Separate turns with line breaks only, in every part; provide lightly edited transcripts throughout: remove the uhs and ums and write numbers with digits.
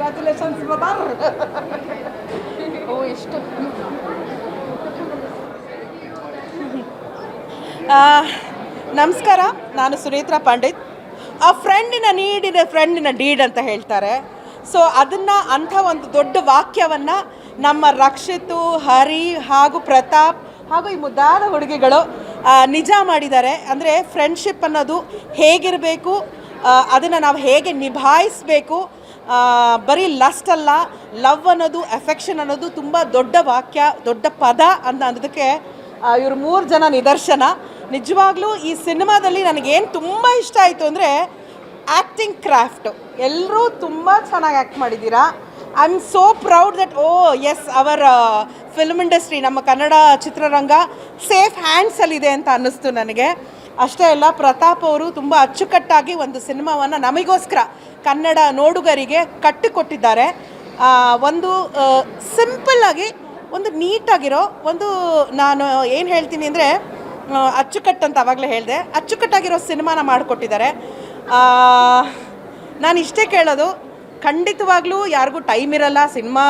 Congratulations brother. ಓ ಎಷ್ಟು ನಮಸ್ಕಾರ, ನಾನು ಸುನೇತ್ರ ಪಂಡಿತ್. ಆ ಫ್ರೆಂಡಿನ ನೀಡಿನ ಫ್ರೆಂಡಿನ ಡೀಡ್ ಅಂತ ಹೇಳ್ತಾರೆ. ಸೊ ಅದನ್ನು ಅಂಥ ಒಂದು ದೊಡ್ಡ ವಾಕ್ಯವನ್ನು ನಮ್ಮ ರಕ್ಷಿತು, ಹರಿ ಹಾಗೂ ಪ್ರತಾಪ್ ಹಾಗೂ ಈ ಮುದ್ದಾದ ಹುಡುಗಿಗಳು ನಿಜ ಮಾಡಿದ್ದಾರೆ. ಅಂದರೆ ಫ್ರೆಂಡ್ಶಿಪ್ ಅನ್ನೋದು ಹೇಗಿರಬೇಕು, ಅದನ್ನು ನಾವು ಹೇಗೆ ನಿಭಾಯಿಸಬೇಕು, ಬರೀ ಲಸ್ಟ್ ಅಲ್ಲ, ಲವ್ ಅನ್ನೋದು, ಅಫೆಕ್ಷನ್ ಅನ್ನೋದು ತುಂಬ ದೊಡ್ಡ ವಾಕ್ಯ, ದೊಡ್ಡ ಪದ ಅನ್ನೋದಕ್ಕೆ ಇವರು 3 ಜನ ನಿದರ್ಶನ. ನಿಜವಾಗ್ಲೂ ಈ ಸಿನಿಮಾದಲ್ಲಿ ನನಗೇನು ತುಂಬ ಇಷ್ಟ ಆಯಿತು ಅಂದರೆ ಆ್ಯಕ್ಟಿಂಗ್ ಕ್ರಾಫ್ಟು. ಎಲ್ಲರೂ ತುಂಬ ಚೆನ್ನಾಗಿ ಆ್ಯಕ್ಟ್ ಮಾಡಿದ್ದೀರಾ. I am so proud that as our film industry, ನಮ್ಮ ಕನ್ನಡ ಚಿತ್ರರಂಗ ಸೇಫ್ ಹ್ಯಾಂಡ್ಸಲ್ಲಿದೆ ಅಂತ ಅನ್ನಿಸ್ತು ನನಗೆ. ಅಷ್ಟೇ ಅಲ್ಲ, ಪ್ರತಾಪ್ ಅವರು ತುಂಬ ಅಚ್ಚುಕಟ್ಟಾಗಿ ಒಂದು ಸಿನಿಮಾವನ್ನು ನಮಗೋಸ್ಕರ ಕನ್ನಡ ನೋಡುಗರಿಗೆ ಕಟ್ಟಿಕೊಟ್ಟಿದ್ದಾರೆ. ಒಂದು ಸಿಂಪಲ್ಲಾಗಿ, ಒಂದು ನೀಟಾಗಿರೋ ಒಂದು, ನಾನು ಏನು ಹೇಳ್ತೀನಿ ಅಂದರೆ ಅಚ್ಚುಕಟ್ಟಂತ ಆವಾಗಲೇ ಹೇಳಿದೆ, ಅಚ್ಚುಕಟ್ಟಾಗಿರೋ ಸಿನಿಮಾನ ಮಾಡಿಕೊಟ್ಟಿದ್ದಾರೆ. ನಾನು ಇಷ್ಟೇ ಕೇಳೋದು, ಖಂಡಿತವಾಗ್ಲೂ ಯಾರಿಗೂ ಟೈಮ್ ಇರಲ್ಲ ಸಿನಿಮಾ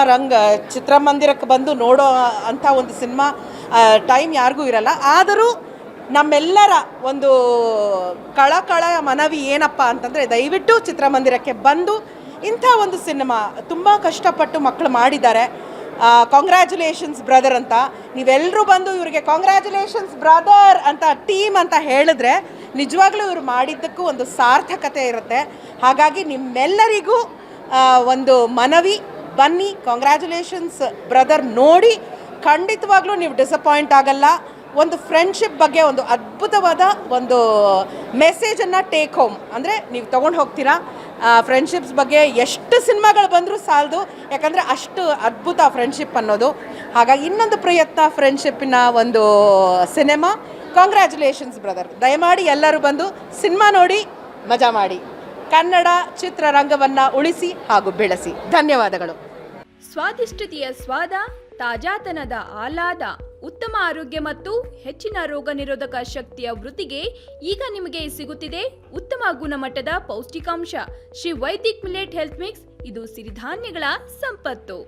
ಚಿತ್ರಮಂದಿರಕ್ಕೆ ಬಂದು ನೋಡೋ ಅಂಥ ಒಂದು ಸಿನಿಮಾ ಟೈಮ್ ಯಾರಿಗೂ ಇರಲ್ಲ. ಆದರೂ ನಮ್ಮೆಲ್ಲರ ಒಂದು ಕಳಕಳ ಮನವಿ ಏನಪ್ಪ ಅಂತಂದರೆ, ದಯವಿಟ್ಟು ಚಿತ್ರಮಂದಿರಕ್ಕೆ ಬಂದು ಇಂಥ ಒಂದು ಸಿನಿಮಾ ತುಂಬ ಕಷ್ಟಪಟ್ಟು ಮಕ್ಕಳು ಮಾಡಿದ್ದಾರೆ. ಕಾಂಗ್ರ್ಯಾಚುಲೇಷನ್ಸ್ ಬ್ರದರ್ ಅಂತ ನೀವೆಲ್ಲರೂ ಬಂದು ಇವರಿಗೆ ಕಾಂಗ್ರ್ಯಾಚುಲೇಷನ್ಸ್ ಬ್ರದರ್ ಅಂತ ಟೀಮ್ ಅಂತ ಹೇಳಿದ್ರೆ ನಿಜವಾಗ್ಲೂ ಇವರು ಮಾಡಿದ್ದಕ್ಕೂ ಒಂದು ಸಾರ್ಥಕತೆ ಇರುತ್ತೆ. ಹಾಗಾಗಿ ನಿಮ್ಮೆಲ್ಲರಿಗೂ ಒಂದು ಮನವಿ, ಬನ್ನಿ ಕಾಂಗ್ರ್ಯಾಚುಲೇಷನ್ಸ್ ಬ್ರದರ್ ನೋಡಿ. ಖಂಡಿತವಾಗ್ಲೂ ನೀವು ಡಿಸಪಾಯಿಂಟ್ ಆಗಲ್ಲ. ಒಂದು ಫ್ರೆಂಡ್ಶಿಪ್ ಬಗ್ಗೆ ಒಂದು ಅದ್ಭುತವಾದ ಒಂದು ಮೆಸೇಜನ್ನು ಟೇಕ್ ಹೋಮ್ ಅಂದರೆ ನೀವು ತೊಗೊಂಡು ಹೋಗ್ತೀರಾ. ಫ್ರೆಂಡ್ಶಿಪ್ಸ್ ಬಗ್ಗೆ ಎಷ್ಟು ಸಿನಿಮಾಗಳು ಬಂದರೂ ಸಾಲದು, ಯಾಕಂದರೆ ಅಷ್ಟು ಅದ್ಭುತ ಫ್ರೆಂಡ್ಶಿಪ್ ಅನ್ನೋದು. ಹಾಗಾಗಿ ಇನ್ನೊಂದು ಪ್ರಯತ್ನ ಫ್ರೆಂಡ್ಶಿಪ್ಪಿನ ಒಂದು ಸಿನಿಮಾ ಕಾಂಗ್ರ್ಯಾಚುಲೇಷನ್ಸ್ ಬ್ರದರ್. ದಯಮಾಡಿ ಎಲ್ಲರೂ ಬಂದು ಸಿನಿಮಾ ನೋಡಿ ಮಜಾ ಮಾಡಿ. ಕನ್ನಡ ಚಿತ್ರರಂಗವನ್ನು ಉಳಿಸಿ ಹಾಗೂ ಬೆಳೆಸಿ. ಧನ್ಯವಾದಗಳು.
ಸ್ವಾದಿಷ್ಟತೆಯ ಸ್ವಾದ, ತಾಜಾತನದ ಆಹ್ಲಾದ, ಉತ್ತಮ ಆರೋಗ್ಯ ಮತ್ತು ಹೆಚ್ಚಿನ ರೋಗ ನಿರೋಧಕ ಶಕ್ತಿಯ ವೃದ್ಧಿಗೆ ಈಗ ನಿಮಗೆ ಸಿಗುತ್ತಿದೆ ಉತ್ತಮ ಗುಣಮಟ್ಟದ ಪೌಷ್ಟಿಕಾಂಶ Shri Vaidik millet health mix. ಇದು ಸಿರಿಧಾನ್ಯಗಳ ಸಂಪತ್ತು.